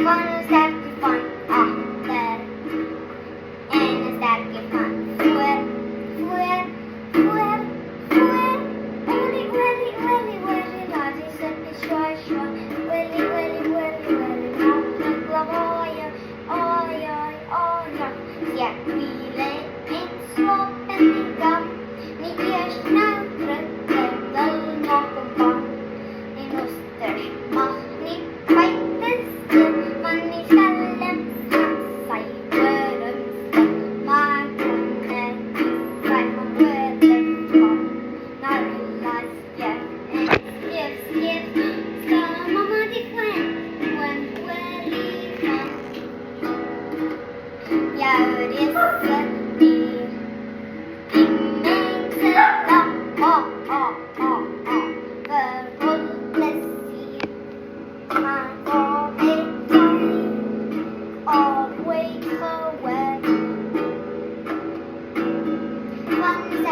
Fun is that be fun after. And is that be fun. Fuer, fuer, fuer, fuer. Willy, willy, willy, willy, lottie, sippy, shore, shore. Willy, willy, willy, willy, mountain, love, oil, oil, oil. Yet we lay in swamp and we gum. Ni eers nou drukken, wel nog een bang. Ni nosters mag niet bijten stil, maar niet stellen gaan zij worden stil. Maar kunnen niet zijn van worden van. Naar de laatste en skip, ska mama die when we're van. Ja, het is het dier. Always away. One